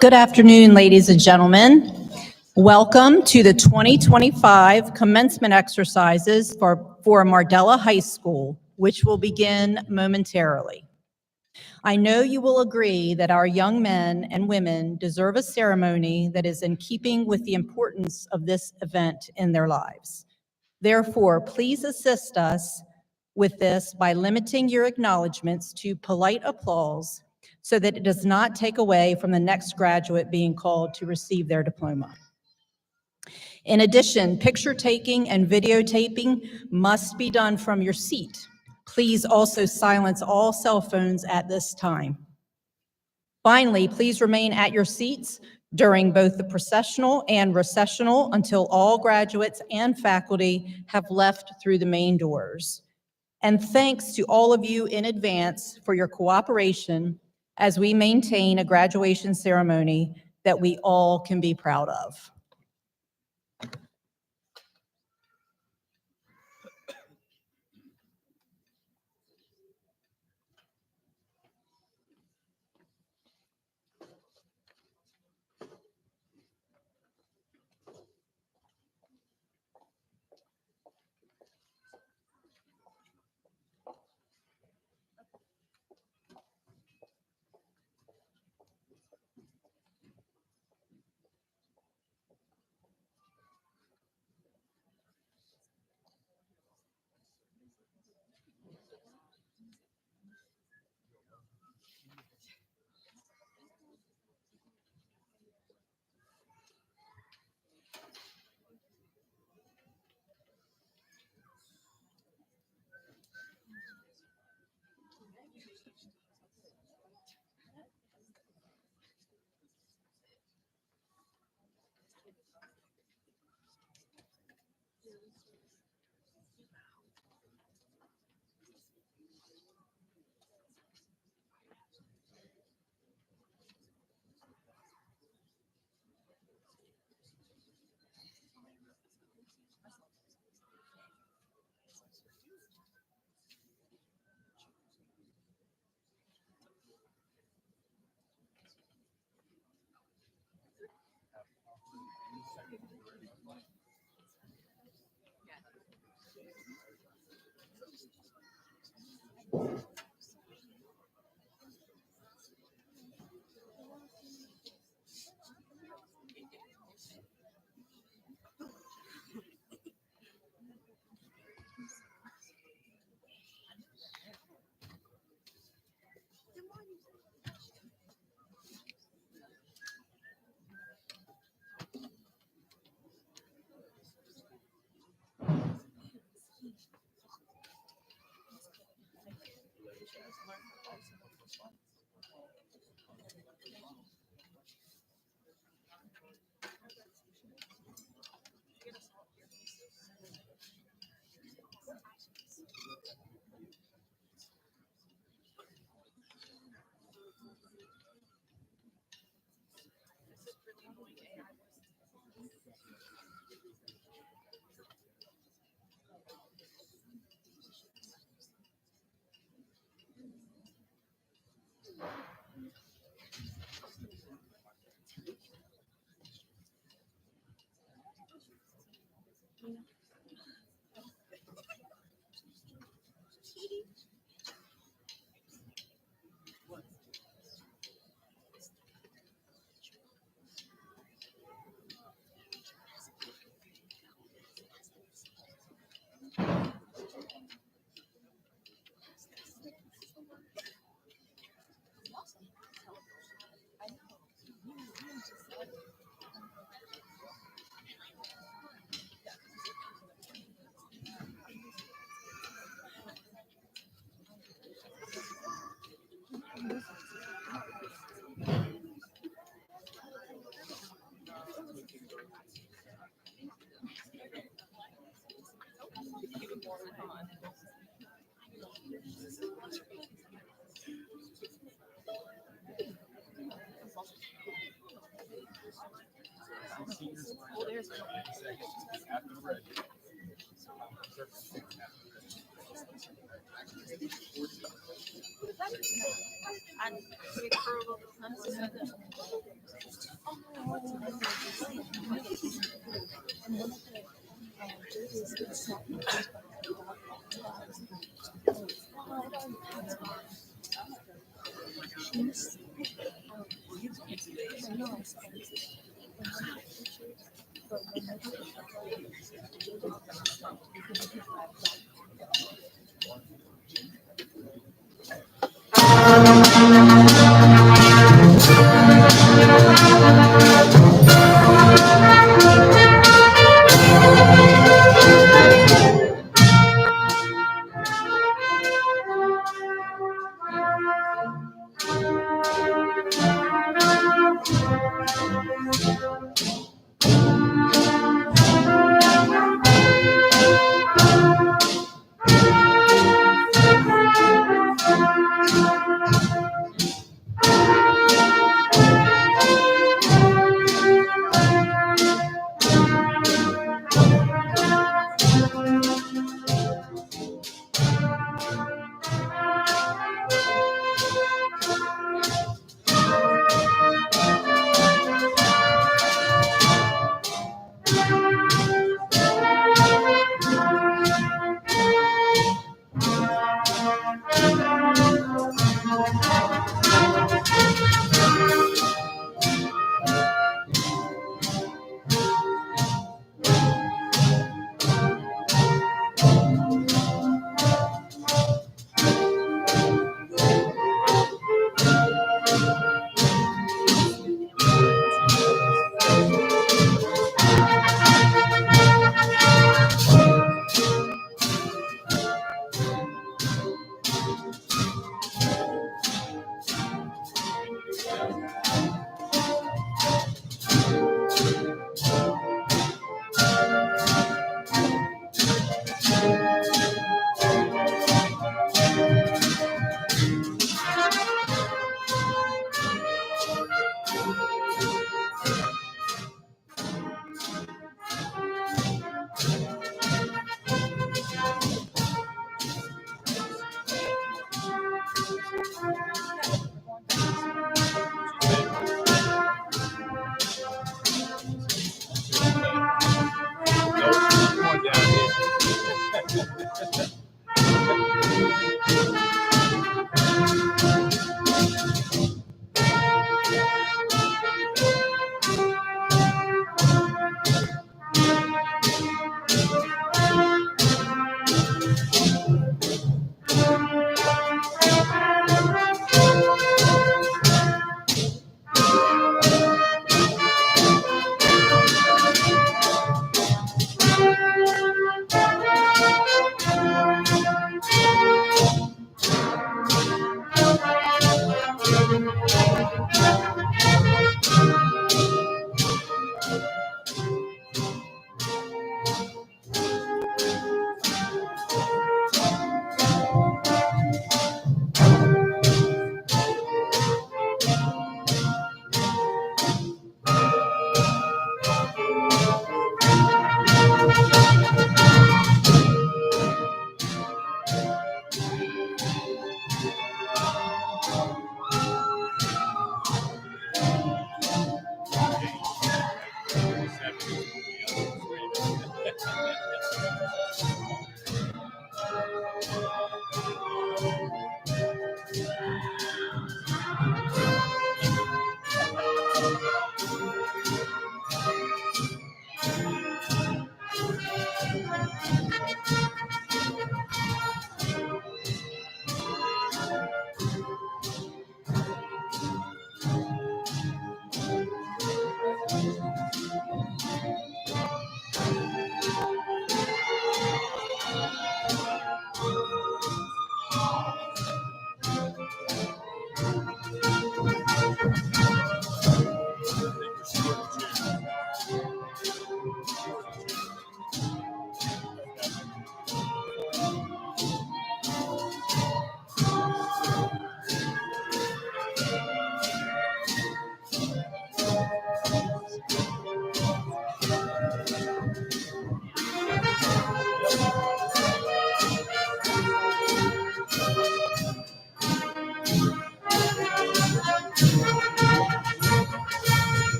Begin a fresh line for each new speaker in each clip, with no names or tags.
Good afternoon, ladies and gentlemen. Welcome to the 2025 commencement exercises for Mardela High School, which will begin momentarily. I know you will agree that our young men and women deserve a ceremony that is in keeping with the importance of this event in their lives. Therefore, please assist us with this by limiting your acknowledgments to polite applause so that it does not take away from the next graduate being called to receive their diploma. In addition, picture taking and videotaping must be done from your seat. Please also silence all cell phones at this time. Finally, please remain at your seats during both the processional and recessional until all graduates and faculty have left through the main doors. And thanks to all of you in advance for your cooperation as we maintain a graduation ceremony that we all can be proud of.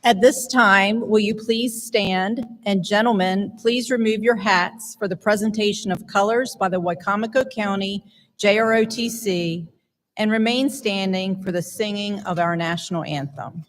At this time, will you please stand, and gentlemen, please remove your hats for the presentation of colors by the Wycomico County JROTC, and remain standing for the singing of our national anthem.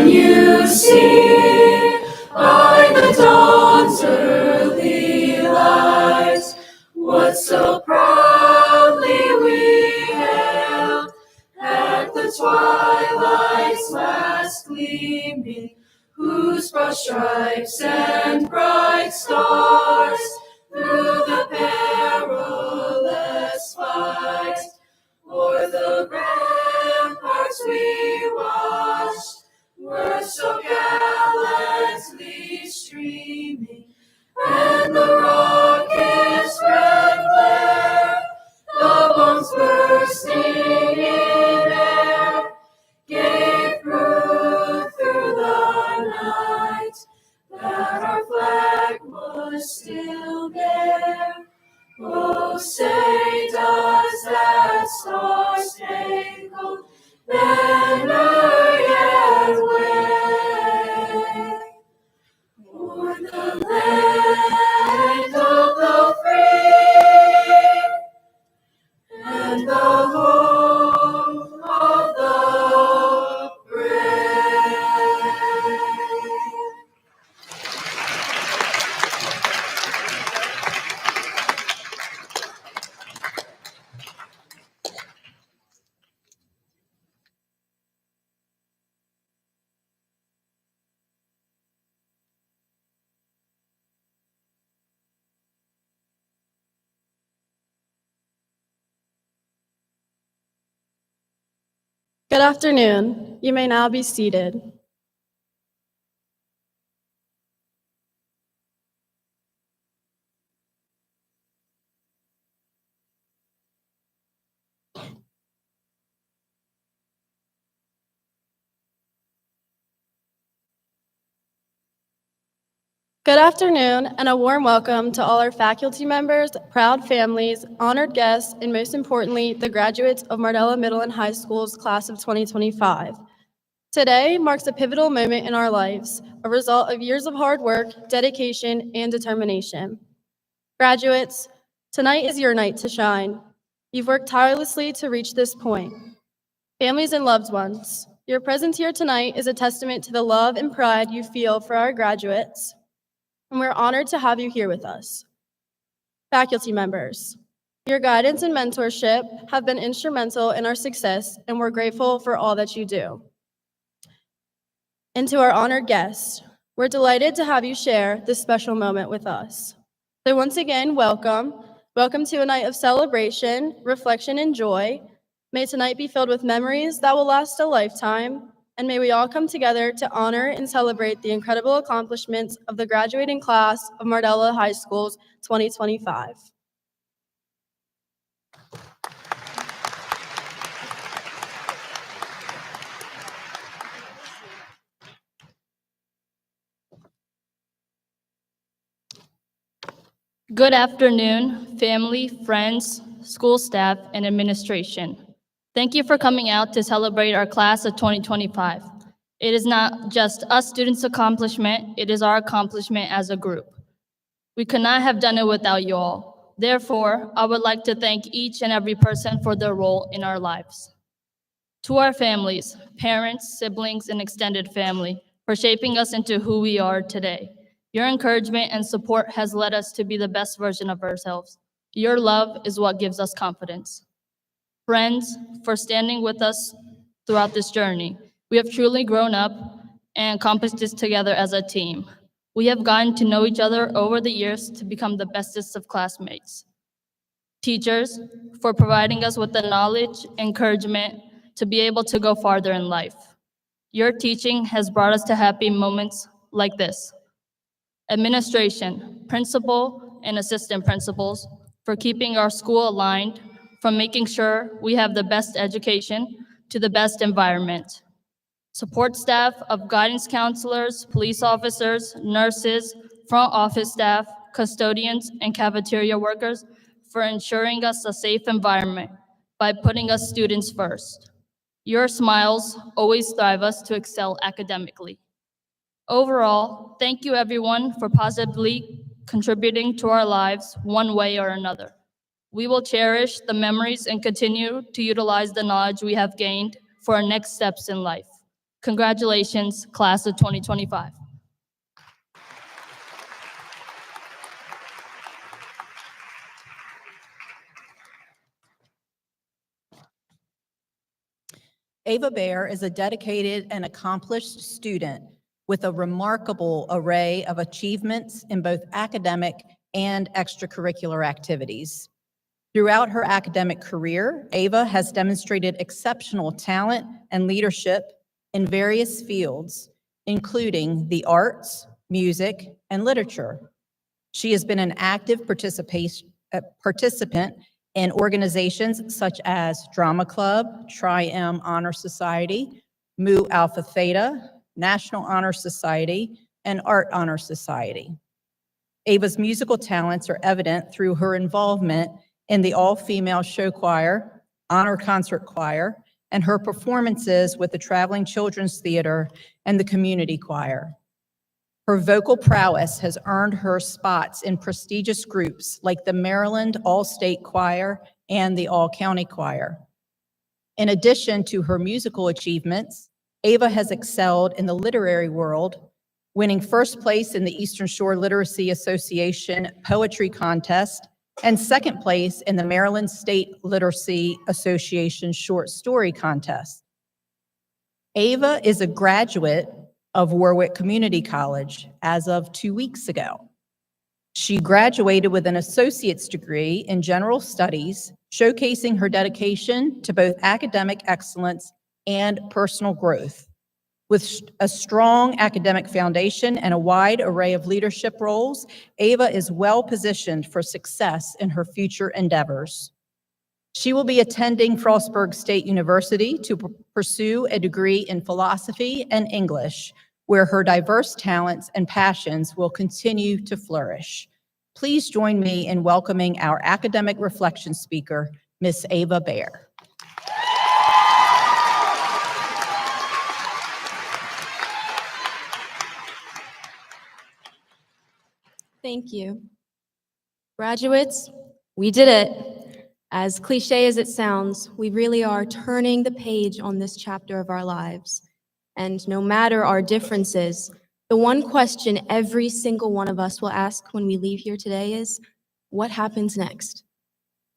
You see by the dawn's early light what so proudly we hailed at the twilight's last gleaming, whose broad stripes and bright stars through the perilous fight o'er the ramparts we watched were so gallantly streaming, and the rocket's red glare, the bombs bursting in air, gave proof through the night that our flag was still there. Oh, say does that star-spangled banner yet wave o'er the land of the free and the home of the brave?
Good afternoon. You may now be seated. Good afternoon, and a warm welcome to all our faculty members, proud families, honored guests, and most importantly, the graduates of Mardela Middle and High School's class of 2025. Today marks a pivotal moment in our lives, a result of years of hard work, dedication, and determination. Graduates, tonight is your night to shine. You've worked tirelessly to reach this point. Families and loved ones, your presence here tonight is a testament to the love and pride you feel for our graduates, and we're honored to have you here with us. Faculty members, your guidance and mentorship have been instrumental in our success, and we're grateful for all that you do. And to our honored guests, we're delighted to have you share this special moment with us. So once again, welcome. Welcome to a night of celebration, reflection, and joy. May tonight be filled with memories that will last a lifetime, and may we all come together to honor and celebrate the incredible accomplishments of the graduating class of Mardela High School's 2025.
Good afternoon, family, friends, school staff, and administration. Thank you for coming out to celebrate our class of 2025. It is not just us students' accomplishment, it is our accomplishment as a group. We could not have done it without you all. Therefore, I would like to thank each and every person for their role in our lives. To our families, parents, siblings, and extended family, for shaping us into who we are today. Your encouragement and support has led us to be the best version of ourselves. Your love is what gives us confidence. Friends, for standing with us throughout this journey. We have truly grown up and accomplished this together as a team. We have gotten to know each other over the years to become the bestest of classmates. Teachers, for providing us with the knowledge, encouragement to be able to go farther in life. Your teaching has brought us to happy moments like this. Administration, principal and assistant principals, for keeping our school aligned, from making sure we have the best education to the best environment. Support staff of guidance counselors, police officers, nurses, front office staff, custodians, and cafeteria workers for ensuring us a safe environment by putting us students first. Your smiles always drive us to excel academically. Overall, thank you everyone for positively contributing to our lives one way or another. We will cherish the memories and continue to utilize the knowledge we have gained for our next steps in life. Congratulations, class of 2025.
Ava Bear is a dedicated and accomplished student with a remarkable array of achievements in both academic and extracurricular activities. Throughout her academic career, Ava has demonstrated exceptional talent and leadership in various fields, including the arts, music, and literature. She has been an active participant in organizations such as Drama Club, Tri-M Honor Society, Mu Alpha Theta, National Honor Society, and Art Honor Society. Ava's musical talents are evident through her involvement in the all-female show choir, honor concert choir, and her performances with the Traveling Children's Theater and the community choir. Her vocal prowess has earned her spots in prestigious groups like the Maryland All-State Choir and the All-County Choir. In addition to her musical achievements, Ava has excelled in the literary world, winning first place in the Eastern Shore Literacy Association Poetry Contest and second place in the Maryland State Literacy Association Short Story Contest. Ava is a graduate of Warwick Community College as of 2 weeks ago. She graduated with an associate's degree in general studies, showcasing her dedication to both academic excellence and personal growth. With a strong academic foundation and a wide array of leadership roles, Ava is well positioned for success in her future endeavors. She will be attending Frostburg State University to pursue a degree in philosophy and English, where her diverse talents and passions will continue to flourish. Please join me in welcoming our academic reflection speaker, Ms. Ava Bear.
Thank you. Graduates, we did it. As cliche as it sounds, we really are turning the page on this chapter of our lives. And no matter our differences, the one question every single one of us will ask when we leave here today is, what happens next?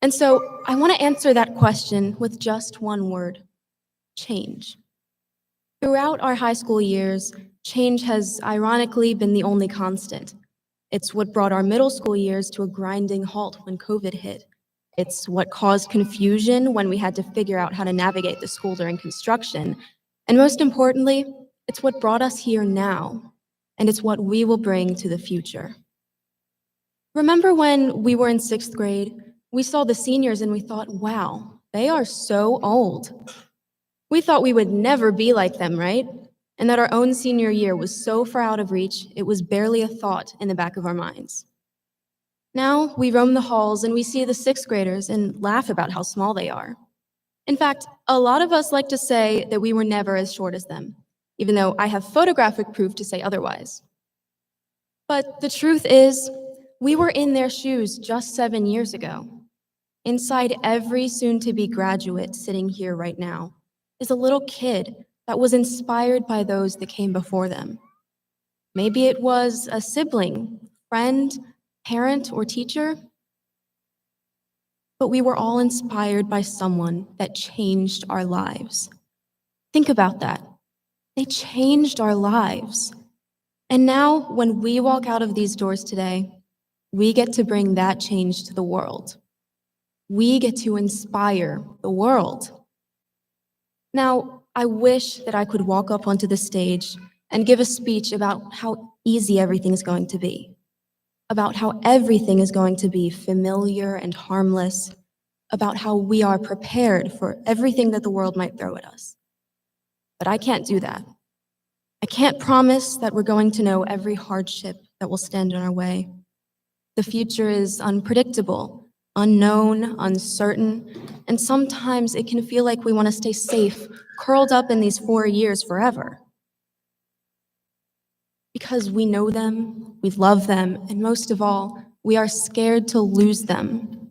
And so I want to answer that question with just one word: change. Throughout our high school years, change has ironically been the only constant. It's what brought our middle school years to a grinding halt when COVID hit. It's what caused confusion when we had to figure out how to navigate the school during construction. And most importantly, it's what brought us here now, and it's what we will bring to the future. Remember when we were in 6th grade, we saw the seniors and we thought, wow, they are so old. We thought we would never be like them, right? And that our own senior year was so far out of reach, it was barely a thought in the back of our minds. Now we roam the halls and we see the 6th graders and laugh about how small they are. In fact, a lot of us like to say that we were never as short as them, even though I have photographic proof to say otherwise. But the truth is, we were in their shoes just 7 years ago. Inside every soon-to-be graduate sitting here right now is a little kid that was inspired by those that came before them. Maybe it was a sibling, friend, parent, or teacher. But we were all inspired by someone that changed our lives. Think about that. They changed our lives. And now, when we walk out of these doors today, we get to bring that change to the world. We get to inspire the world. Now, I wish that I could walk up onto the stage and give a speech about how easy everything is going to be, about how everything is going to be familiar and harmless, about how we are prepared for everything that the world might throw at us. But I can't do that. I can't promise that we're going to know every hardship that will stand in our way. The future is unpredictable, unknown, uncertain, and sometimes it can feel like we want to stay safe, curled up in these 4 years forever. Because we know them, we love them, and most of all, we are scared to lose them.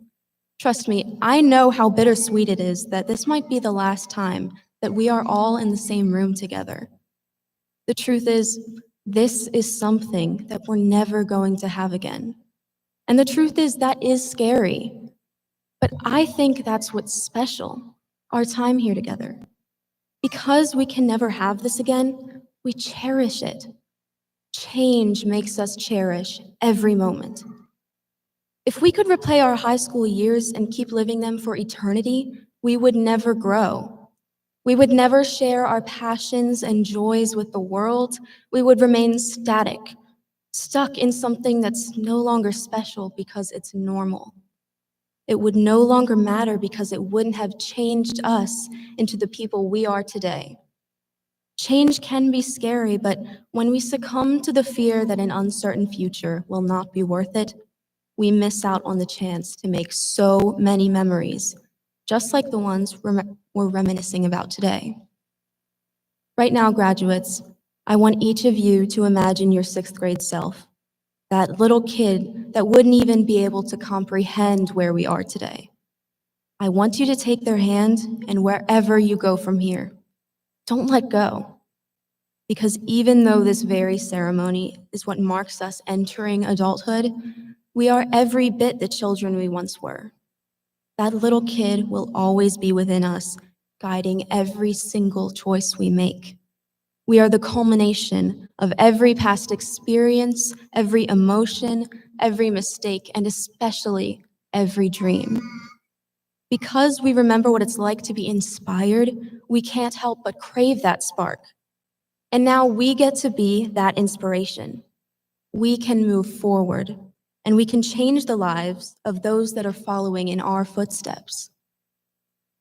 Trust me, I know how bittersweet it is that this might be the last time that we are all in the same room together. The truth is, this is something that we're never going to have again. And the truth is, that is scary. But I think that's what's special, our time here together. Because we can never have this again, we cherish it. Change makes us cherish every moment. If we could replay our high school years and keep living them for eternity, we would never grow. We would never share our passions and joys with the world. We would remain static, stuck in something that's no longer special because it's normal. It would no longer matter because it wouldn't have changed us into the people we are today. Change can be scary, but when we succumb to the fear that an uncertain future will not be worth it, we miss out on the chance to make so many memories, just like the ones we're reminiscing about today. Right now, graduates, I want each of you to imagine your 6th grade self, that little kid that wouldn't even be able to comprehend where we are today. I want you to take their hand, and wherever you go from here, don't let go. Because even though this very ceremony is what marks us entering adulthood, we are every bit the children we once were. That little kid will always be within us, guiding every single choice we make. We are the culmination of every past experience, every emotion, every mistake, and especially every dream. Because we remember what it's like to be inspired, we can't help but crave that spark. And now we get to be that inspiration. We can move forward, and we can change the lives of those that are following in our footsteps.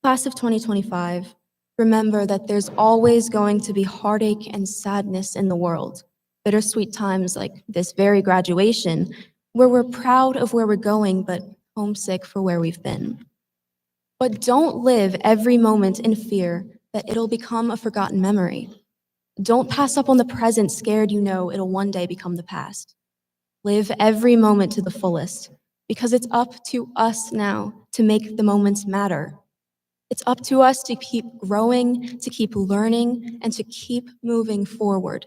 Class of 2025, remember that there's always going to be heartache and sadness in the world, bittersweet times like this very graduation, where we're proud of where we're going, but homesick for where we've been. But don't live every moment in fear that it'll become a forgotten memory. Don't pass up on the present scared you know it'll one day become the past. Live every moment to the fullest, because it's up to us now to make the moments matter. It's up to us to keep growing, to keep learning, and to keep moving forward.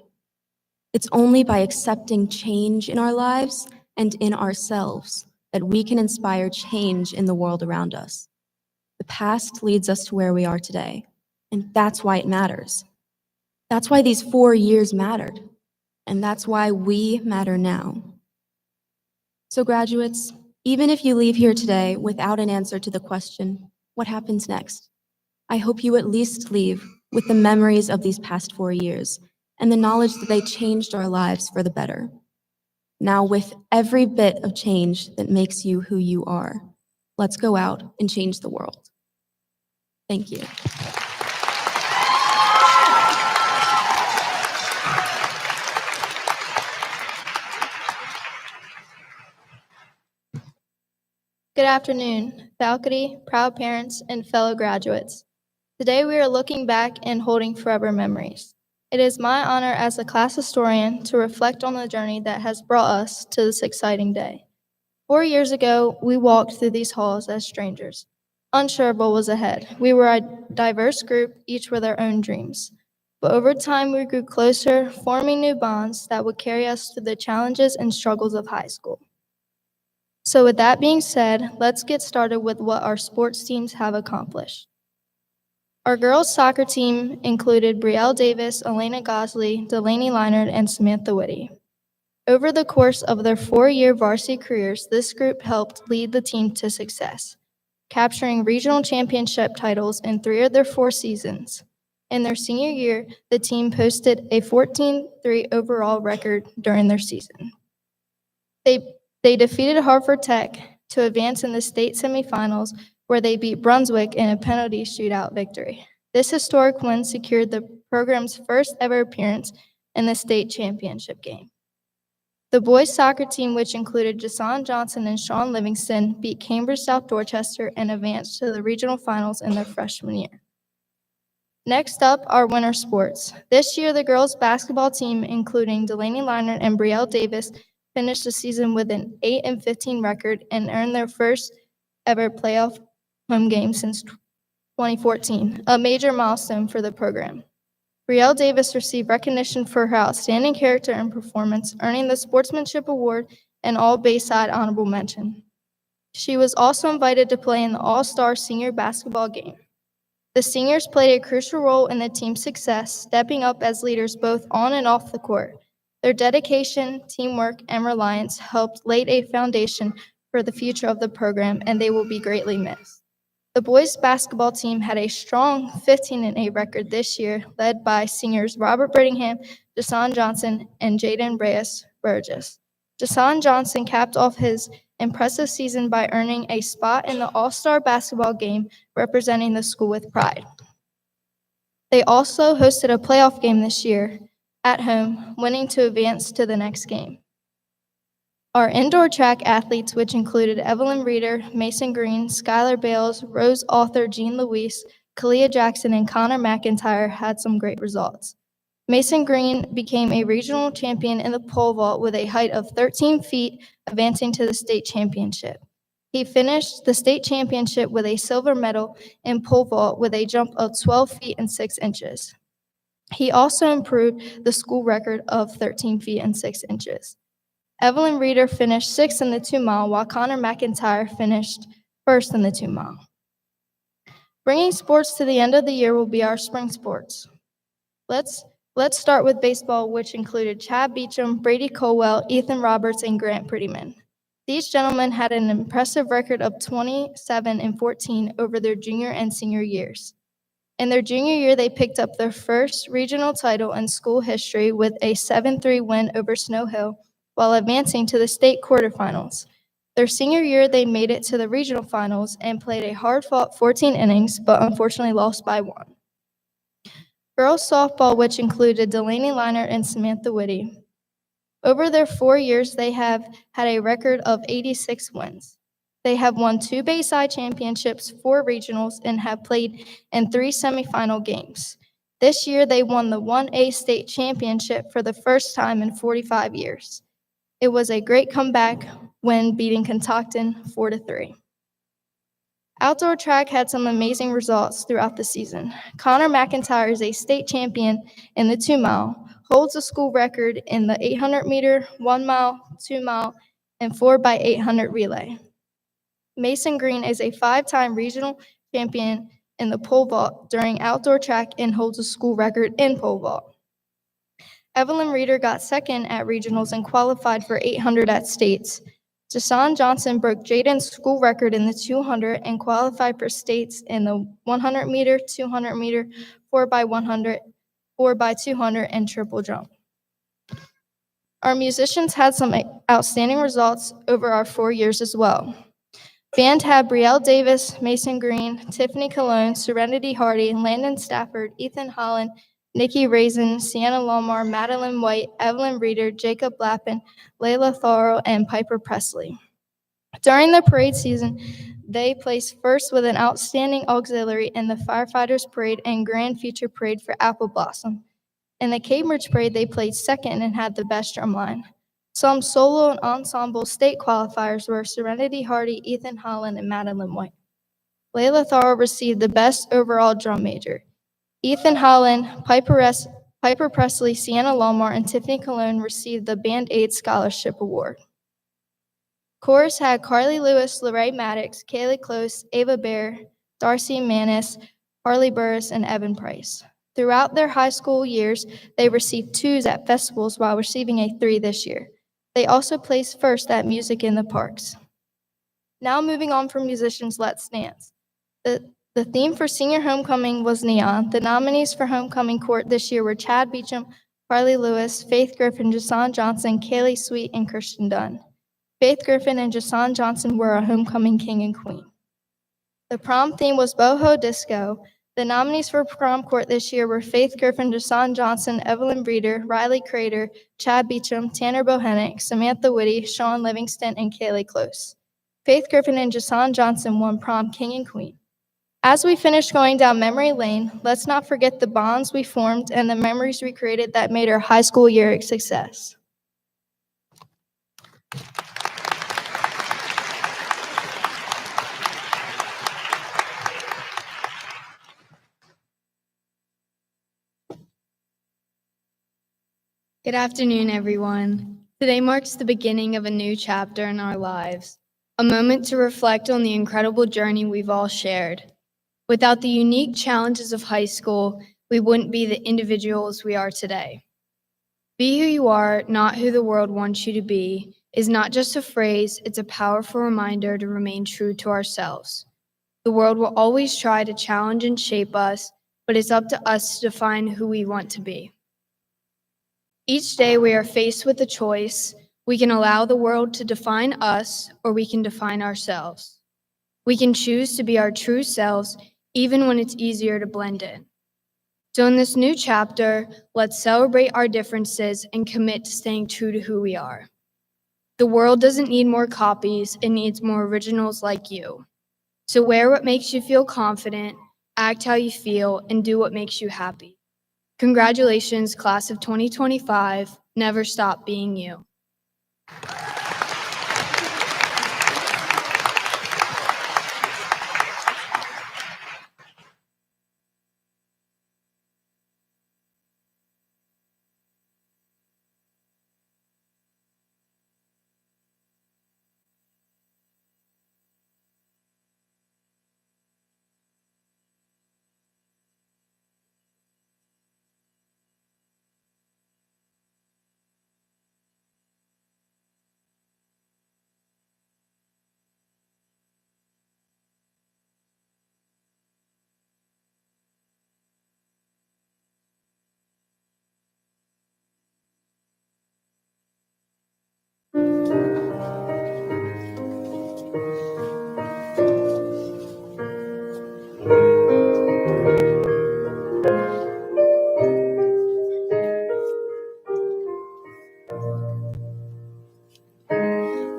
It's only by accepting change in our lives and in ourselves that we can inspire change in the world around us. The past leads us to where we are today, and that's why it matters. That's why these 4 years mattered, and that's why we matter now. So graduates, even if you leave here today without an answer to the question, what happens next? I hope you at least leave with the memories of these past 4 years and the knowledge that they changed our lives for the better. Now, with every bit of change that makes you who you are, let's go out and change the world. Thank you.
Good afternoon, faculty, proud parents, and fellow graduates. Today we are looking back and holding forever memories. It is my honor as a class historian to reflect on the journey that has brought us to this exciting day. 4 years ago, we walked through these halls as strangers, unsure of what was ahead. We were a diverse group, each with our own dreams. But over time, we grew closer, forming new bonds that would carry us through the challenges and struggles of high school. So with that being said, let's get started with what our sports teams have accomplished. Our girls' soccer team included Brielle Davis, Elena Gosley, Delaney Leinert, and Samantha Whitty. Over the course of their 4-year varsity careers, this group helped lead the team to success, capturing regional championship titles in 3 of their 4 seasons. In their senior year, the team posted a 14-3 overall record during their season. They defeated Hartford Tech to advance in the state semifinals, where they beat Brunswick in a penalty shootout victory. This historic win secured the program's first ever appearance in the state championship game. The boys' soccer team, which included Jason Johnson and Sean Livingston, beat Cambridge South Dorchester and advanced to the regional finals in their freshman year. Next up are winter sports. This year, the girls' basketball team, including Delaney Leinert and Brielle Davis, finished the season with an 8-15 record and earned their first ever playoff home game since 2014, a major milestone for the program. Brielle Davis received recognition for her outstanding character and performance, earning the Sportsmanship Award and All-Bayside Honorable Mention. She was also invited to play in the All-Star Senior Basketball game. The seniors played a crucial role in the team's success, stepping up as leaders both on and off the court. Their dedication, teamwork, and reliance helped lay a foundation for the future of the program, and they will be greatly missed. The boys' basketball team had a strong 15-8 record this year, led by seniors Robert Brittingham, Jason Johnson, and Jaden Reyes Burgess. Jason Johnson capped off his impressive season by earning a spot in the All-Star basketball game, representing the school with pride. They also hosted a playoff game this year at home, winning to advance to the next game. Our indoor track athletes, which included Evelyn Reeder, Mason Green, Skylar Bales, Rose Author, Jean Louise, Kalia Jackson, and Connor McIntyre, had some great results. Mason Green became a regional champion in the pole vault with a height of 13 feet, advancing to the state championship. He finished the state championship with a silver medal in pole vault with a jump of 12 feet and 6 inches. He also improved the school record of 13 feet and 6 inches. Evelyn Reeder finished 6th in the 2-mile, while Connor McIntyre finished 1st in the 2-mile. Bringing sports to the end of the year will be our spring sports. Let's start with baseball, which included Chad Beecham, Brady Colwell, Ethan Roberts, and Grant Prettyman. These gentlemen had an impressive record of 27-14 over their junior and senior years. In their junior year, they picked up their first regional title in school history with a 7-3 win over Snow Hill, while advancing to the state quarterfinals. Their senior year, they made it to the regional finals and played a hard-fought 14 innings, but unfortunately lost by 1. Girls softball, which included Delaney Leinert and Samantha Whitty. Over their 4 years, they have had a record of 86 wins. They have won 2 Bayside championships, 4 regionals, and have played in 3 semifinal games. This year, they won the 1A state championship for the first time in 45 years. It was a great comeback when beating Contocton 4-3. Outdoor track had some amazing results throughout the season. Connor McIntyre is a state champion in the 2-mile, holds a school record in the 800-meter, 1-mile, 2-mile, and 4x800 relay. Mason Green is a 5-time regional champion in the pole vault during outdoor track and holds a school record in pole vault. Evelyn Reeder got 2nd at regionals and qualified for 800 at states. Jason Johnson broke Jaden's school record in the 200 and qualified for states in the 100 meter, 200 meter, 4x100, 4x200, and triple jump. Our musicians had some outstanding results over our 4 years as well. Band had Brielle Davis, Mason Green, Tiffany Cologne, Serenity Hardy, Landon Stafford, Ethan Holland, Nikki Raisin, Sienna Lomar, Madeline White, Evelyn Reeder, Jacob Lappin, Layla Thorough, and Piper Presley. During the parade season, they placed first with an outstanding auxiliary in the Firefighters Parade and Grand Future Parade for Apple Blossom. In the Cambridge Parade, they placed second and had the best drumline. Some solo and ensemble state qualifiers were Serenity Hardy, Ethan Holland, and Madeline White. Layla Thorough received the best overall drum major. Ethan Holland, Piper Presley, Sienna Lomar, and Tiffany Cologne received the Band Aid Scholarship Award. Chorus had Carly Lewis, Lorraine Maddox, Kaylee Close, Ava Bear, Darcy Manis, Harley Burris, and Evan Price. Throughout their high school years, they received 2s at festivals while receiving a 3 this year. They also placed first at Music in the Parks. Now moving on from musicians, let's dance. The theme for senior homecoming was neon. The nominees for homecoming court this year were Chad Beecham, Carly Lewis, Faith Griffin, Jason Johnson, Kaylee Sweet, and Christian Dunn. Faith Griffin and Jason Johnson were a homecoming king and queen. The prom theme was boho disco. The nominees for prom court this year were Faith Griffin, Jason Johnson, Evelyn Breeder, Riley Crater, Chad Beecham, Tanner Bohenick, Samantha Whitty, Sean Livingston, and Kaylee Close. Faith Griffin and Jason Johnson won prom king and queen. As we finish going down memory lane, let's not forget the bonds we formed and the memories we created that made our high school year a success.
Good afternoon, everyone. Today marks the beginning of a new chapter in our lives, a moment to reflect on the incredible journey we've all shared. Without the unique challenges of high school, we wouldn't be the individuals we are today. Be who you are, not who the world wants you to be, is not just a phrase, it's a powerful reminder to remain true to ourselves. The world will always try to challenge and shape us, but it's up to us to define who we want to be. Each day we are faced with a choice. We can allow the world to define us, or we can define ourselves. We can choose to be our true selves, even when it's easier to blend in. So in this new chapter, let's celebrate our differences and commit to staying true to who we are. The world doesn't need more copies, it needs more originals like you. So wear what makes you feel confident, act how you feel, and do what makes you happy. Congratulations, class of 2025. Never stop being you.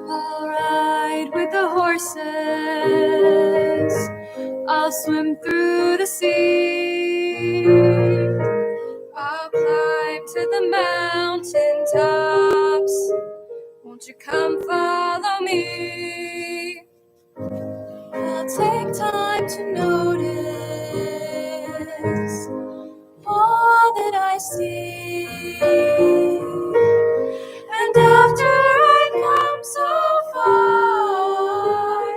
I'll ride with the horses, I'll swim through the sea, I'll climb to the mountain tops, won't you come follow me? I'll take time to notice all that I see, and after I come so far,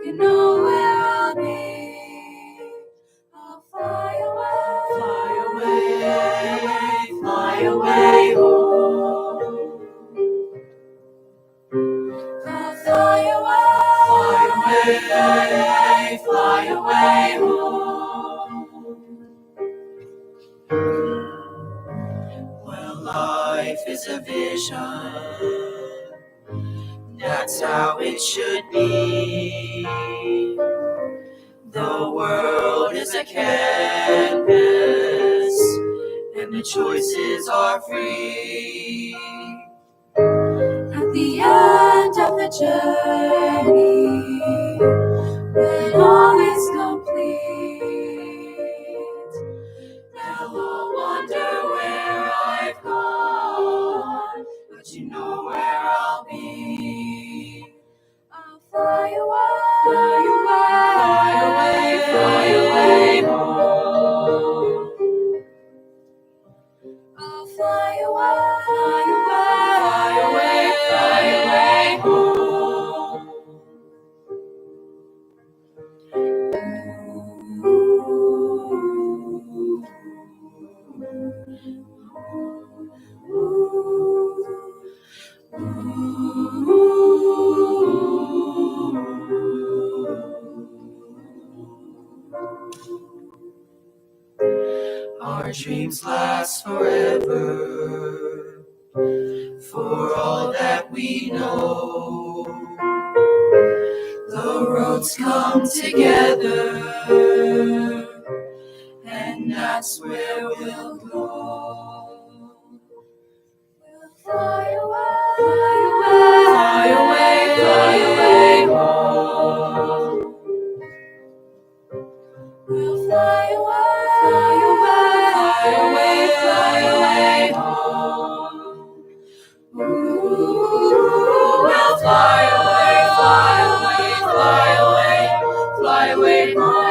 you know where I'll be. I'll fly away home. I'll fly is a vision. That's how it should be. The world is a canvas, and the choices are free. At the end of the journey, when all is complete, they'll all wonder where I've gone, but you know where I'll be. I'll fly away, fly away, fly away home. I'll fly away, fly away, fly away home. Our dreams last forever, for all that we know. The roads come together, and that's where we'll go. We'll fly away, fly away, fly away home. We'll fly away, fly away, fly away home. Ooh, we'll fly away, fly away, fly away, fly away home.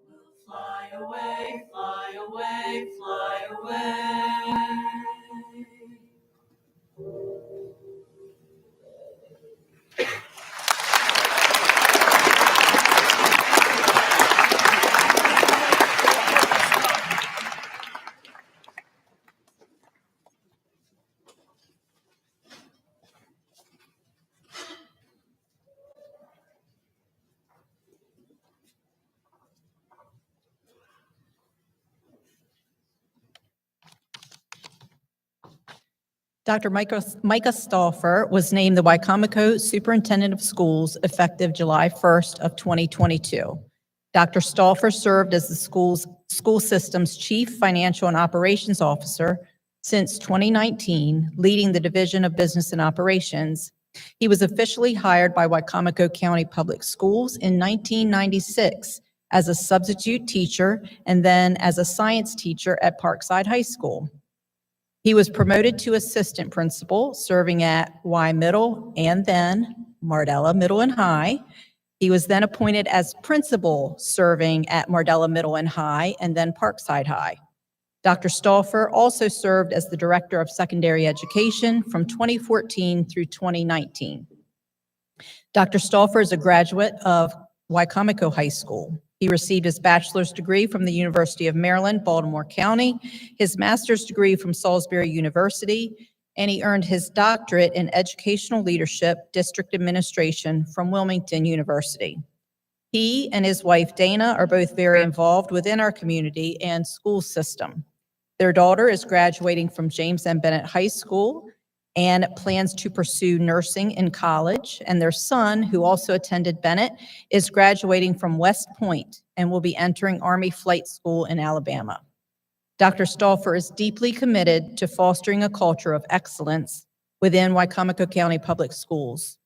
We'll fly away, fly away, fly away.
Dr. Micah Stauffer was named the Wycomico Superintendent of Schools effective July 1st of 2022. Dr. Stauffer served as the school system's Chief Financial and Operations Officer since 2019, leading the Division of Business and Operations. He was officially hired by Wycomico County Public Schools in 1996 as a substitute teacher and then as a science teacher at Parkside High School. He was promoted to assistant principal, serving at Y Middle and then Mardela Middle and High. He was then appointed as principal, serving at Mardela Middle and High and then Parkside High. Dr. Stauffer also served as the Director of Secondary Education from 2014 through 2019. Dr. Stauffer is a graduate of Wycomico High School. He received his bachelor's degree from the University of Maryland, Baltimore County, his master's degree from Salisbury University, and he earned his doctorate in educational leadership, district administration from Wilmington University. He and his wife Dana are both very involved within our community and school system. Their daughter is graduating from James M. Bennett High School and plans to pursue nursing in college. And their son, who also attended Bennett, is graduating from West Point and will be entering Army Flight School in Alabama. Dr. Stauffer is deeply committed to fostering a culture of excellence within Wycomico County Public Schools.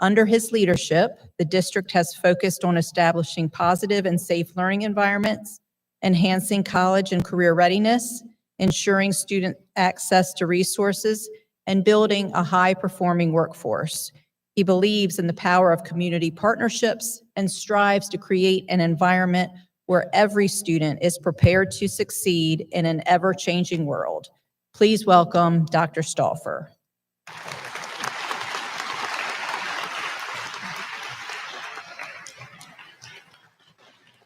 Under his leadership, the district has focused on establishing positive and safe learning environments, enhancing college and career readiness, ensuring student access to resources, and building a high-performing workforce. He believes in the power of community partnerships and strives to create an environment where every student is prepared to succeed in an ever-changing world. Please welcome Dr. Stauffer.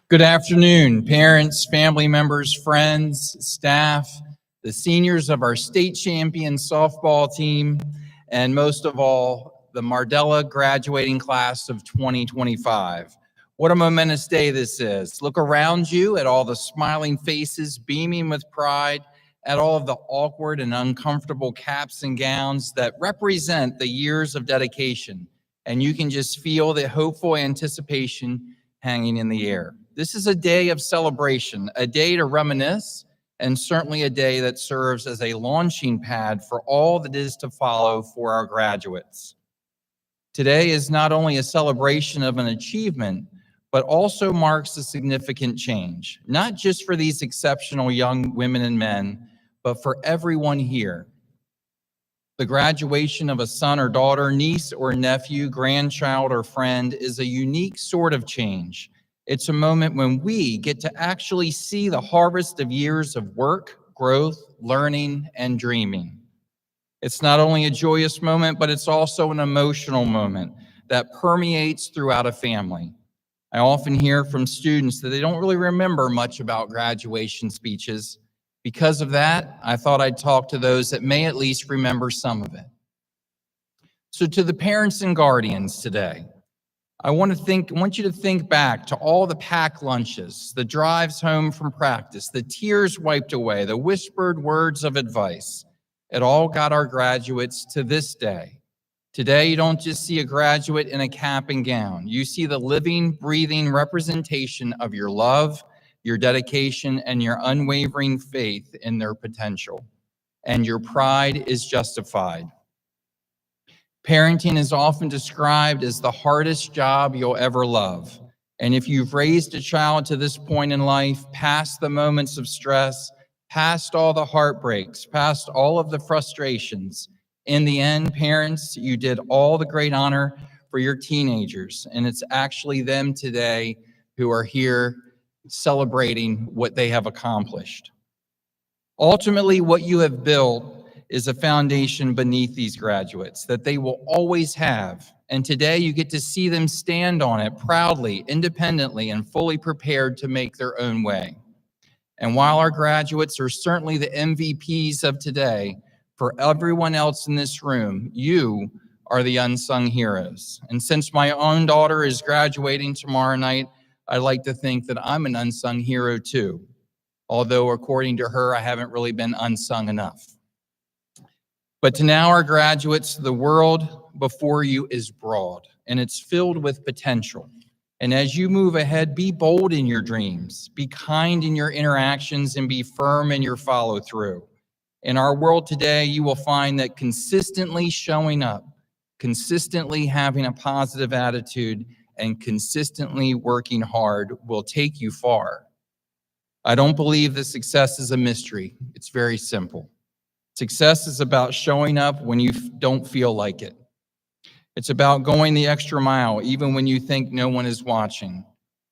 Good afternoon, parents, family members, friends, staff, the seniors of our state champion softball team, and most of all, the Mardela graduating class of 2025. What a momentous day this is. Look around you at all the smiling faces beaming with pride, at all of the awkward and uncomfortable caps and gowns that represent the years of dedication. And you can just feel the hopeful anticipation hanging in the air. This is a day of celebration, a day to reminisce, and certainly a day that serves as a launching pad for all that is to follow for our graduates. Today is not only a celebration of an achievement, but also marks a significant change, not just for these exceptional young women and men, but for everyone here. The graduation of a son or daughter, niece or nephew, grandchild or friend is a unique sort of change. It's a moment when we get to actually see the harvest of years of work, growth, learning, and dreaming. It's not only a joyous moment, but it's also an emotional moment that permeates throughout a family. I often hear from students that they don't really remember much about graduation speeches. Because of that, I thought I'd talk to those that may at least remember some of it. So to the parents and guardians today, I want you to think back to all the packed lunches, the drives home from practice, the tears wiped away, the whispered words of advice. It all got our graduates to this day. Today, you don't just see a graduate in a cap and gown. You see the living, breathing representation of your love, your dedication, and your unwavering faith in their potential. And your pride is justified. Parenting is often described as the hardest job you'll ever love. And if you've raised a child to this point in life, past the moments of stress, past all the heartbreaks, past all of the frustrations, in the end, parents, you did all the great honor for your teenagers. And it's actually them today who are here celebrating what they have accomplished. Ultimately, what you have built is a foundation beneath these graduates that they will always have. And today you get to see them stand on it proudly, independently, and fully prepared to make their own way. And while our graduates are certainly the MVPs of today, for everyone else in this room, you are the unsung heroes. And since my own daughter is graduating tomorrow night, I like to think that I'm an unsung hero too. Although according to her, I haven't really been unsung enough. But to now our graduates, the world before you is broad and it's filled with potential. And as you move ahead, be bold in your dreams, be kind in your interactions, and be firm in your follow through. In our world today, you will find that consistently showing up, consistently having a positive attitude, and consistently working hard will take you far. I don't believe that success is a mystery. It's very simple. Success is about showing up when you don't feel like it. It's about going the extra mile, even when you think no one is watching.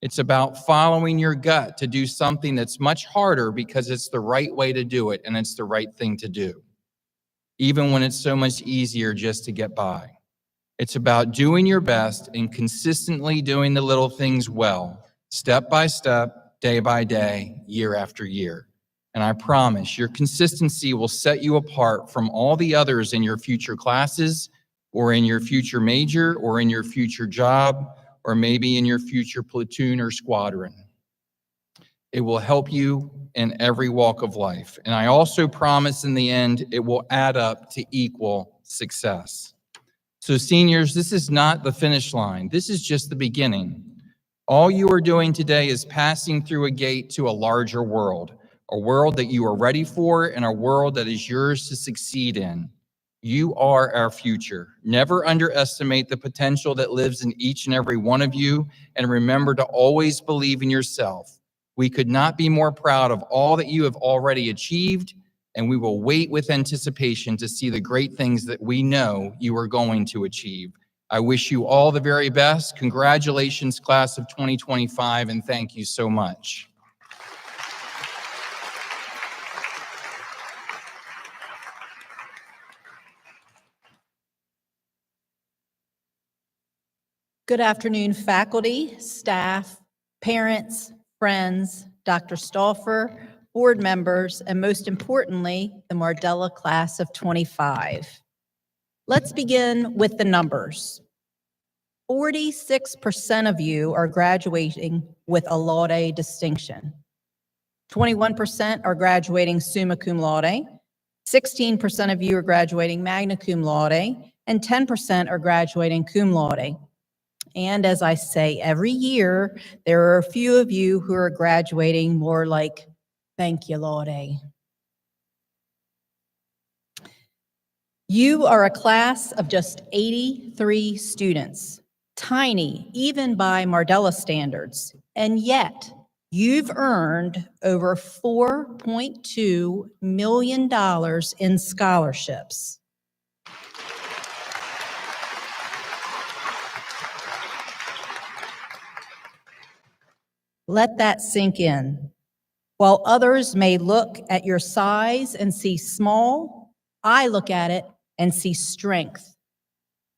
It's about following your gut to do something that's much harder because it's the right way to do it and it's the right thing to do, even when it's so much easier just to get by. It's about doing your best and consistently doing the little things well, step by step, day by day, year after year. And I promise your consistency will set you apart from all the others in your future classes or in your future major or in your future job or maybe in your future platoon or squadron. It will help you in every walk of life. And I also promise in the end, it will add up to equal success. So seniors, this is not the finish line. This is just the beginning. All you are doing today is passing through a gate to a larger world, a world that you are ready for and a world that is yours to succeed in. You are our future. Never underestimate the potential that lives in each and every one of you, and remember to always believe in yourself. We could not be more proud of all that you have already achieved, and we will wait with anticipation to see the great things that we know you are going to achieve. I wish you all the very best. Congratulations, class of 2025, and thank you so much.
Good afternoon, faculty, staff, parents, friends, Dr. Stauffer, board members, and most importantly, the Mardela class of 25. Let's begin with the numbers. 46% of you are graduating with a laude distinction. 21% are graduating summa cum laude. 16% of you are graduating magna cum laude, and 10% are graduating cum laude. And as I say every year, there are a few of you who are graduating more like, thank you, laude. You are a class of just 83 students, tiny even by Mardela standards, and yet you've earned over $4.2 million in scholarships. Let that sink in. While others may look at your size and see small, I look at it and see strength,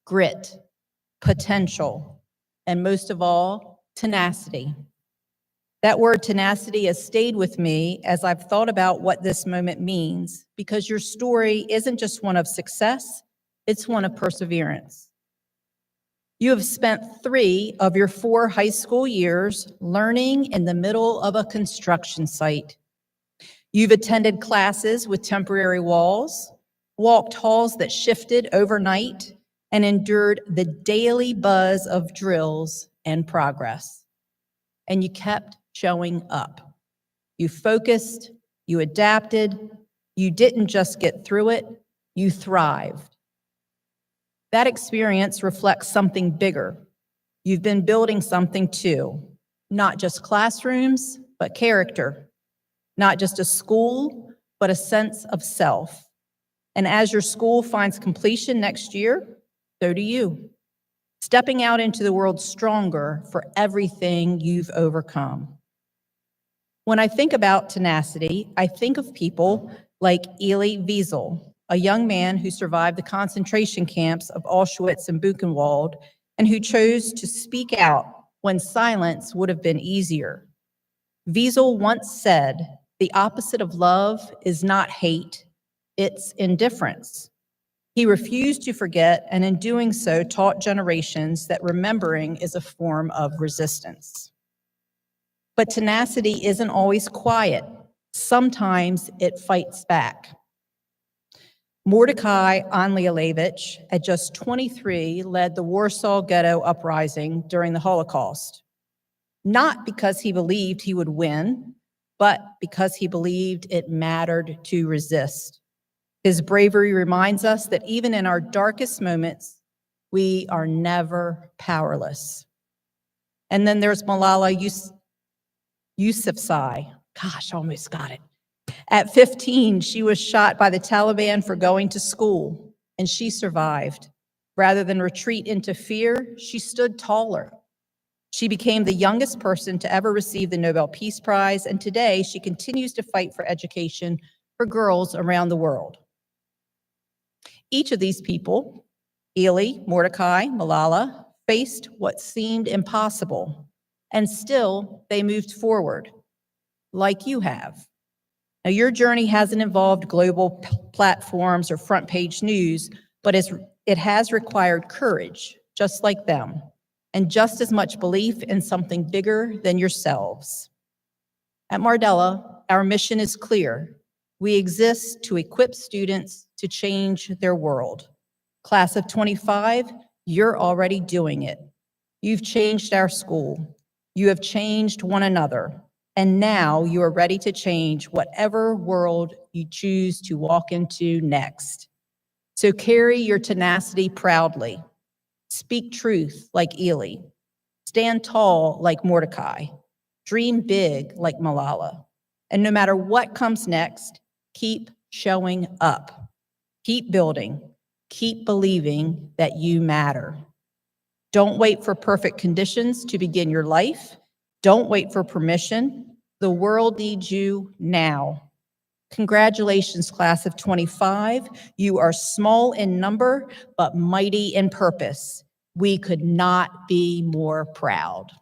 grit, potential, and most of all, tenacity. That word tenacity has stayed with me as I've thought about what this moment means, because your story isn't just one of success, it's one of perseverance. You have spent 3 of your 4 high school years learning in the middle of a construction site. You've attended classes with temporary walls, walked halls that shifted overnight, and endured the daily buzz of drills and progress. And you kept showing up. You focused, you adapted, you didn't just get through it, you thrived. That experience reflects something bigger. You've been building something too, not just classrooms, but character, not just a school, but a sense of self. And as your school finds completion next year, so do you, stepping out into the world stronger for everything you've overcome. When I think about tenacity, I think of people like Elie Wiesel, a young man who survived the concentration camps of Auschwitz and Buchenwald and who chose to speak out when silence would have been easier. Wiesel once said, "The opposite of love is not hate, it's indifference." He refused to forget, and in doing so, taught generations that remembering is a form of resistance. But tenacity isn't always quiet. Sometimes it fights back. Mordecai Anlialevich, at just 23, led the Warsaw Ghetto Uprising during the Holocaust, not because he believed he would win, but because he believed it mattered to resist. His bravery reminds us that even in our darkest moments, we are never powerless. And then there's Malala Yousafzai. Gosh, almost got it. At 15, she was shot by the Taliban for going to school, and she survived. Rather than retreat into fear, she stood taller. She became the youngest person to ever receive the Nobel Peace Prize, and today she continues to fight for education for girls around the world. Each of these people, Elie, Mordecai, Malala, faced what seemed impossible, and still they moved forward, like you have. Now, your journey hasn't involved global platforms or front page news, but it has required courage, just like them, and just as much belief in something bigger than yourselves. At Mardela, our mission is clear. We exist to equip students to change their world. Class of 25, you're already doing it. You've changed our school. You have changed one another. And now you are ready to change whatever world you choose to walk into next. So carry your tenacity proudly. Speak truth like Elie. Stand tall like Mordecai. Dream big like Malala. And no matter what comes next, keep showing up. Keep building. Keep believing that you matter. Don't wait for perfect conditions to begin your life. Don't wait for permission. The world needs you now. Congratulations, class of 25. You are small in number, but mighty in purpose. We could not be more proud.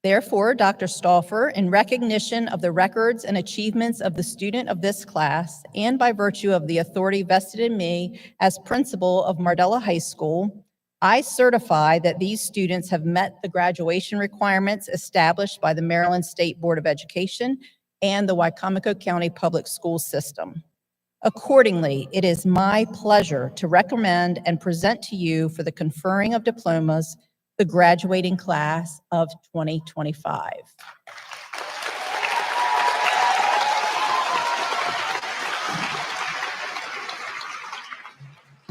Therefore, Dr. Stauffer, in recognition of the records and achievements of the student of this class, and by virtue of the authority vested in me as principal of Mardela High School, I certify that these students have met the graduation requirements established by the Maryland State Board of Education and the Wycomico County Public School System. Accordingly, it is my pleasure to recommend and present to you for the conferring of diplomas the graduating class of 2025.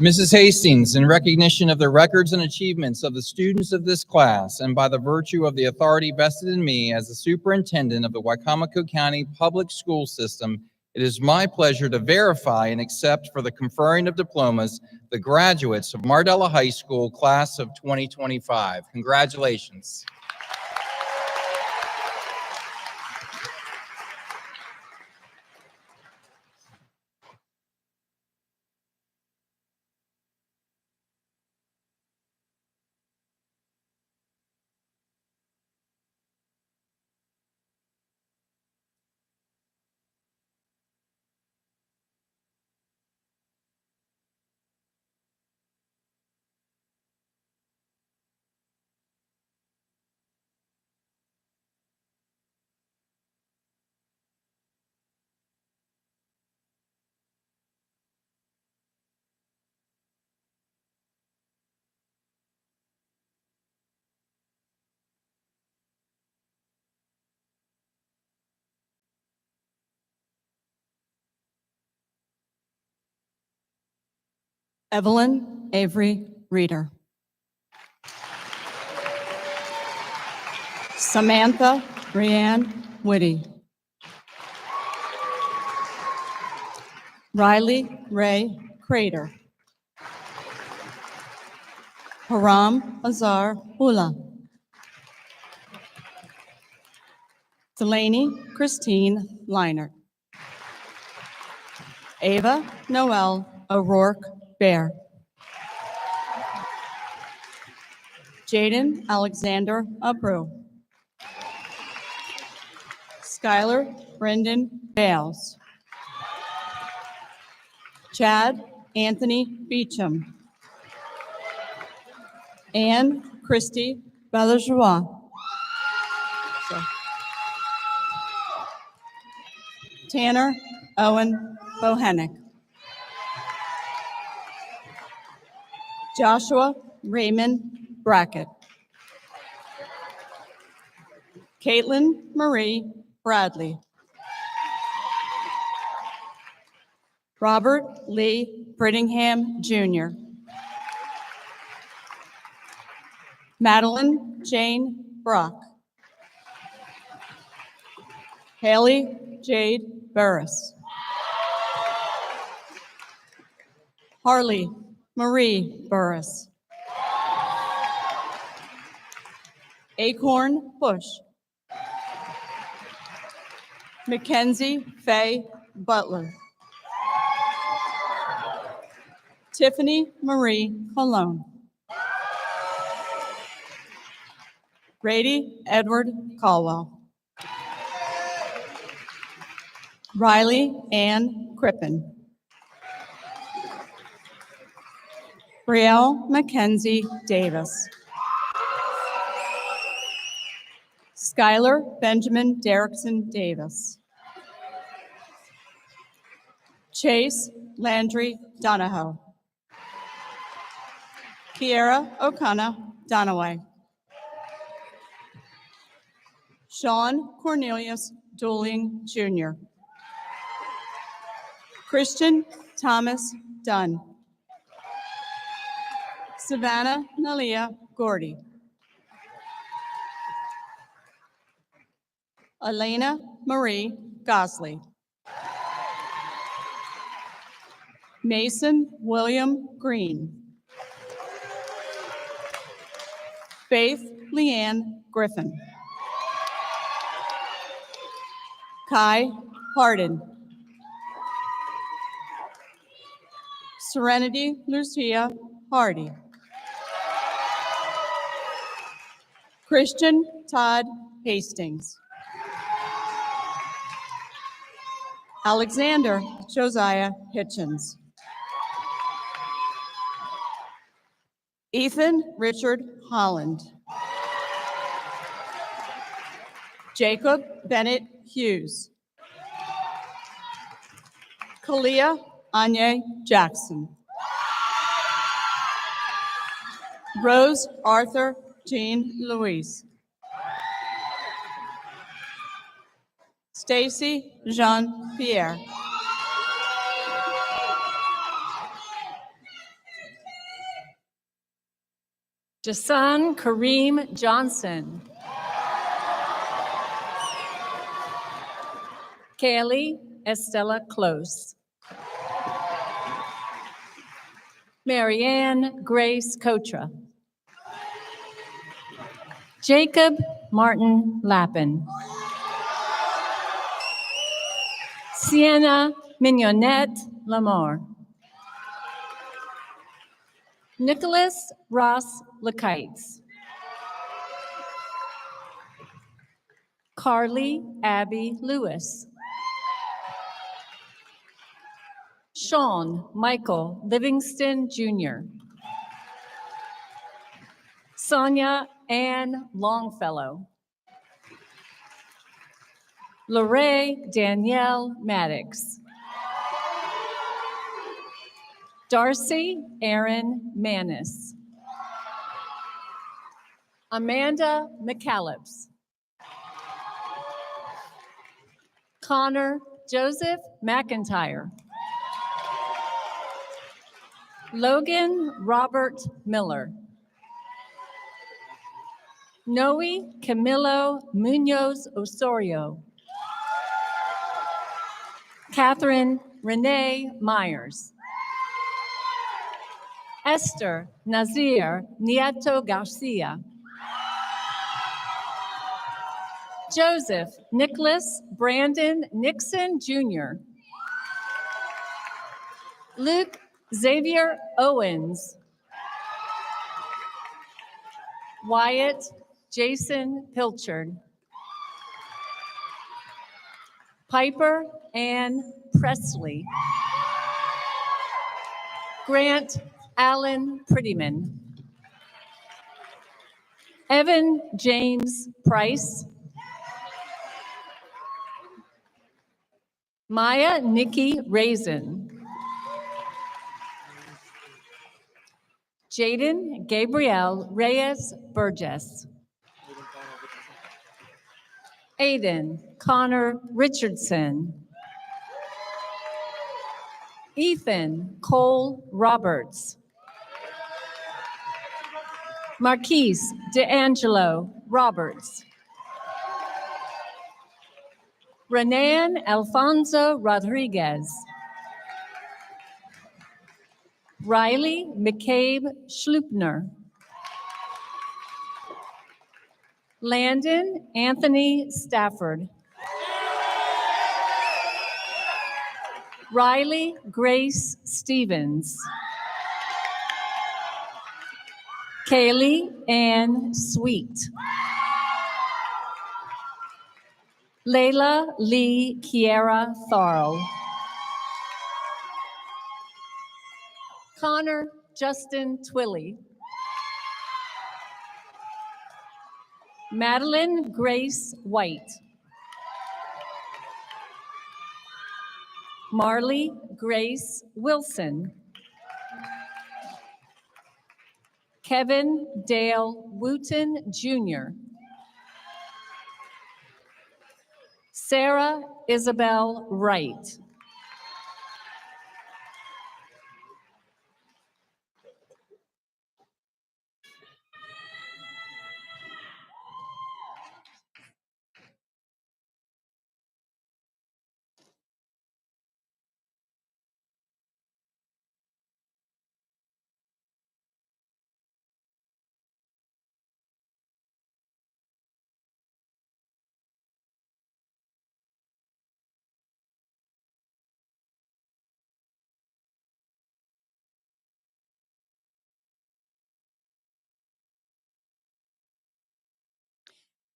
Mrs. Hastings, in recognition of the records and achievements of the students of this class, and by the virtue of the authority vested in me as the superintendent of the Wycomico County Public School System, it is my pleasure to verify and accept for the conferring of diplomas the graduates of Mardela High School class of 2025. Congratulations.
Evelyn Avery Reeder. Samantha Brianne Whitty. Riley Ray Crater. Haram Azar Hula. Delaney Christine Leinert. Ava Noel O'Rourke Bear. Jaden Alexander Abreu. Skylar Brendan Bales. Chad Anthony Beecham. Anne Christy Belajoie. Tanner Owen Bohenick. Joshua Raymond Brackett. Caitlin Marie Bradley. Robert Lee Brittingham, Jr. Madeline Jane Brock. Haley Jade Burris. Harley Marie Burris. Acorn Bush. Mackenzie Faye Butler. Tiffany Marie Colon. Grady Edward Caldwell. Riley Ann Crippen. Brielle Mackenzie Davis. Skylar Benjamin Derrickson Davis. Chase Landry Donahoe. Kiera O'Connor Donaway. Sean Cornelius Dooling, Jr. Christian Thomas Dunn. Savannah Nalia Gordy. Elena Marie Gosley. Mason William Green. Faith Leanne Griffin. Kai Hardin. Serenity Lucia Hardy. Christian Todd Hastings. Alexander Josiah Hitchens. Ethan Richard Holland. Jacob Bennett Hughes. Kalia Anye Jackson. Rose Arthur Jean Louise. Stacy Jean Pierre.
Jason Kareem Johnson. Kaylee Estella Close. Marianne Grace Kotra. Jacob Martin Lappin. Sienna Mignonette Lamar. Nicholas Ross Lakites. Carly Abby Lewis. Sean Michael Livingston Jr. Sonia Ann Longfellow. Lorraine Danielle Maddox. Darcy Aaron Manis. Amanda McCallops. Connor Joseph McIntyre. Logan Robert Miller. Noe Camilo Munoz Osorio. Catherine Renee Myers. Esther Nazir Nieto Garcia. Joseph Nicholas Brandon Nixon Jr. Luke Xavier Owens. Wyatt Jason Pilchard. Piper Ann Presley. Grant Allen Prettyman. Evan James Price. Maya Nikki Raisin. Jaden Gabrielle Reyes Burgess. Aiden Connor Richardson. Ethan Cole Roberts. Marquise DeAngelo Roberts. Renan Alfonso Rodriguez. Riley McCabe Schlupner. Landon Anthony Stafford. Riley Grace Stevens. Kaylee Ann Sweet. Layla Lee Kiera Tharl. Connor Justin Twilley. Madeline Grace White. Marley Grace Wilson. Kevin Dale Wooten Jr. Sarah Isabel Wright.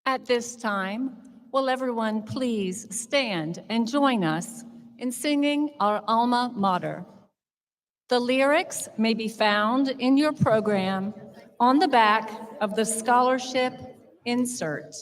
At this time, will everyone please stand and join us in singing our alma mater? The lyrics may be found in your program on the back of the scholarship insert.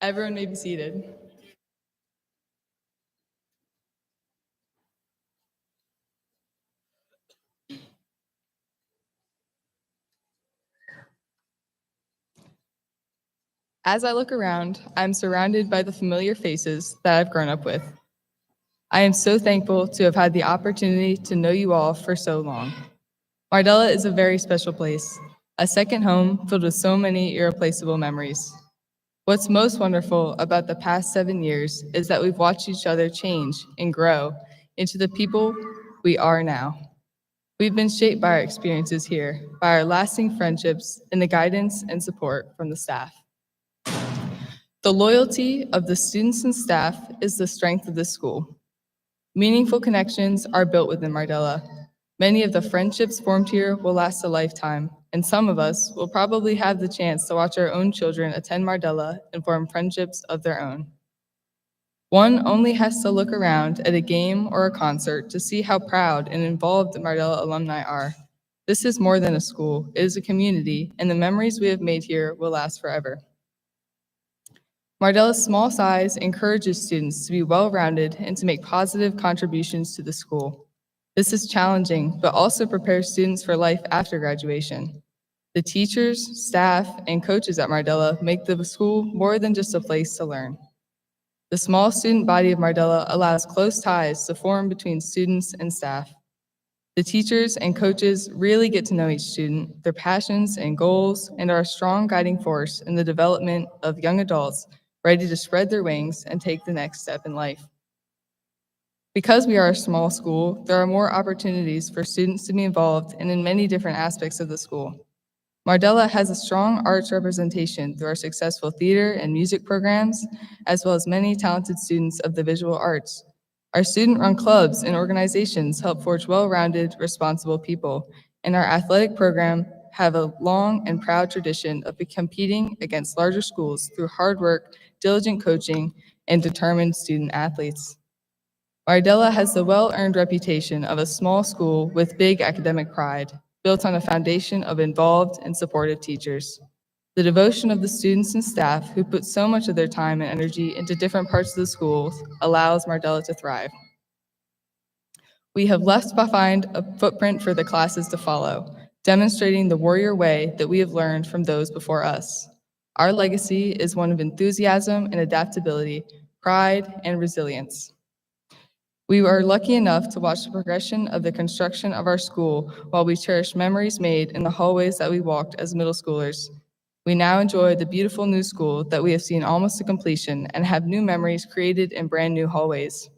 Everyone may be seated. As I look around, I'm surrounded by the familiar faces that I've grown up with. I am so thankful to have had the opportunity to know you all for so long. Mardela is a very special place, a second home filled with so many irreplaceable memories. What's most wonderful about the past 7 years is that we've watched each other change and grow into the people we are now. We've been shaped by our experiences here, by our lasting friendships, and the guidance and support from the staff. The loyalty of the students and staff is the strength of this school. Meaningful connections are built within Mardela. Many of the friendships formed here will last a lifetime, and some of us will probably have the chance to watch our own children attend Mardela and form friendships of their own. One only has to look around at a game or a concert to see how proud and involved the Mardela alumni are. This is more than a school, it is a community, and the memories we have made here will last forever. Mardela's small size encourages students to be well-rounded and to make positive contributions to the school. This is challenging, but also prepares students for life after graduation. The teachers, staff, and coaches at Mardela make the school more than just a place to learn. The small student body of Mardela allows close ties to form between students and staff. The teachers and coaches really get to know each student, their passions and goals, and are a strong guiding force in the development of young adults ready to spread their wings and take the next step in life. Because we are a small school, there are more opportunities for students to be involved and in many different aspects of the school. Mardela has a strong arts representation through our successful theater and music programs, as well as many talented students of the visual arts. Our student-run clubs and organizations help forge well-rounded, responsible people, and our athletic program have a long and proud tradition of competing against larger schools through hard work, diligent coaching, and determined student athletes. Mardela has the well-earned reputation of a small school with big academic pride, built on a foundation of involved and supportive teachers. The devotion of the students and staff who put so much of their time and energy into different parts of the schools allows Mardela to thrive. We have left behind a footprint for the classes to follow, demonstrating the warrior way that we have learned from those before us. Our legacy is one of enthusiasm and adaptability, pride and resilience. We are lucky enough to watch the progression of the construction of our school while we cherish memories made in the hallways that we walked as middle schoolers. We now enjoy the beautiful new school that we have seen almost to completion and have new memories created in brand new hallways.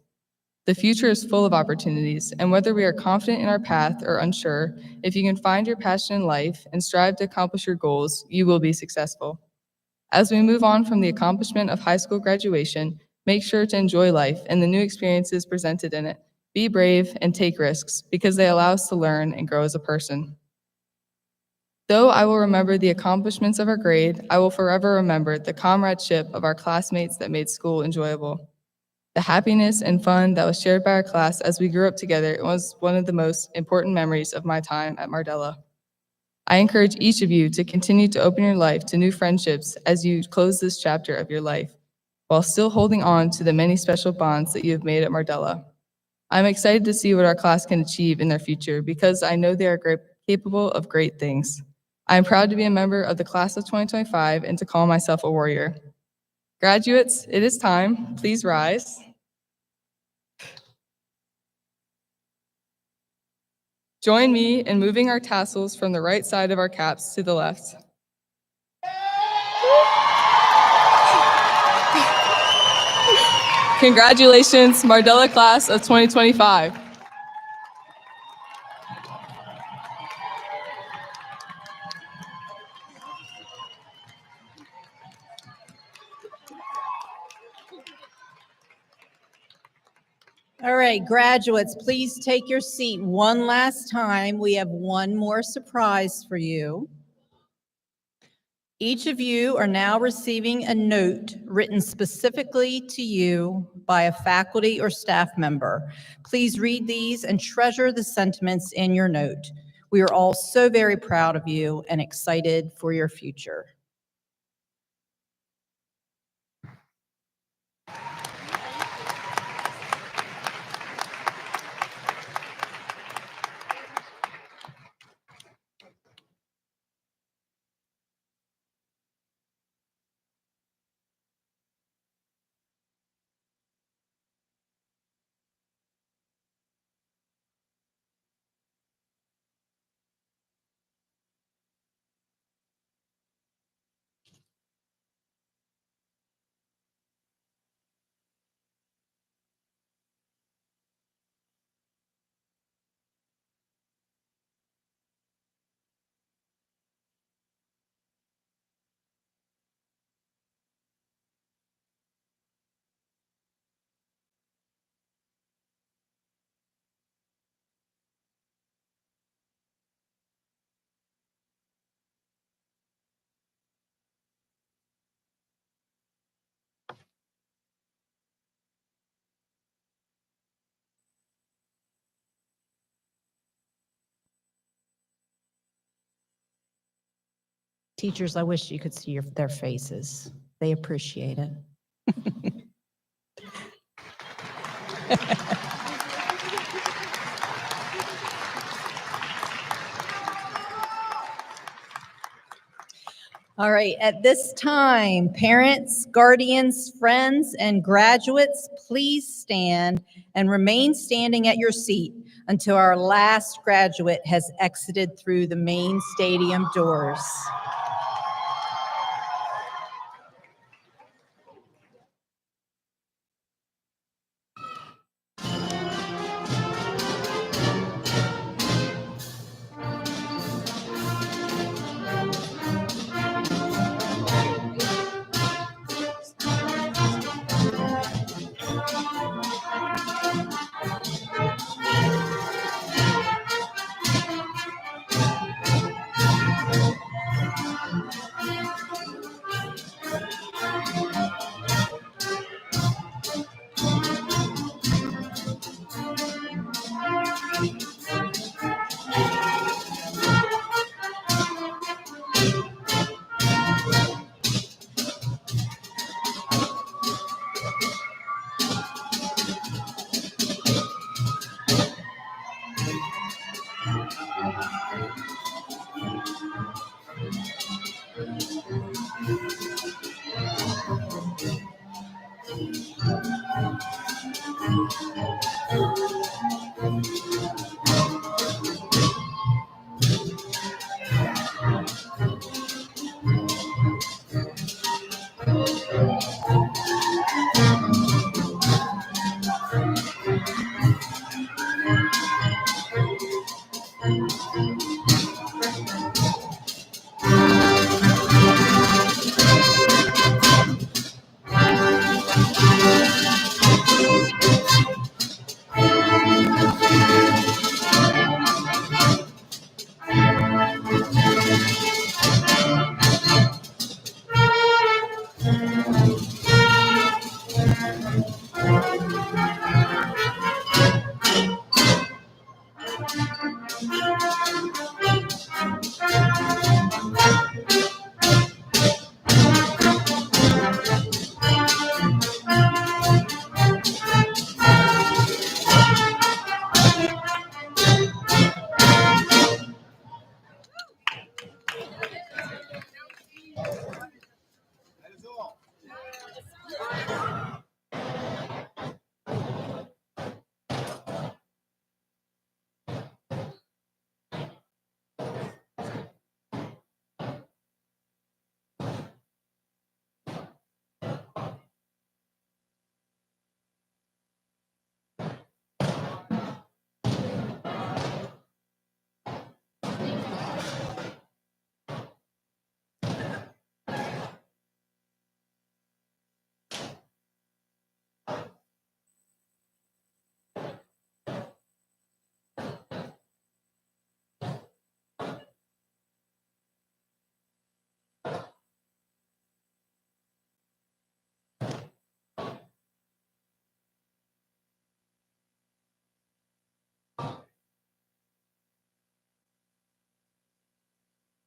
The future is full of opportunities, and whether we are confident in our path or unsure, if you can find your passion in life and strive to accomplish your goals, you will be successful. As we move on from the accomplishment of high school graduation, make sure to enjoy life and the new experiences presented in it. Be brave and take risks because they allow us to learn and grow as a person. Though I will remember the accomplishments of our grade, I will forever remember the comradeship of our classmates that made school enjoyable. The happiness and fun that was shared by our class as we grew up together was one of the most important memories of my time at Mardela. I encourage each of you to continue to open your life to new friendships as you close this chapter of your life, while still holding on to the many special bonds that you have made at Mardela. I'm excited to see what our class can achieve in their future because I know they are capable of great things. I am proud to be a member of the class of 2025 and to call myself a warrior. Graduates, it is time. Please rise. Join me in moving our tassels from the right side of our caps to the left. Congratulations, Mardela class of 2025.
All right, graduates, please take your seat one last time. We have one more surprise for you. Each of you are now receiving a note written specifically to you by a faculty or staff member. Please read these and treasure the sentiments in your note. We are all so very proud of you and excited for your future. Teachers, I wish you could see their faces. They appreciate it. All right, at this time, parents, guardians, friends, and graduates, please stand and remain standing at your seat until our last graduate has exited through the main stadium doors.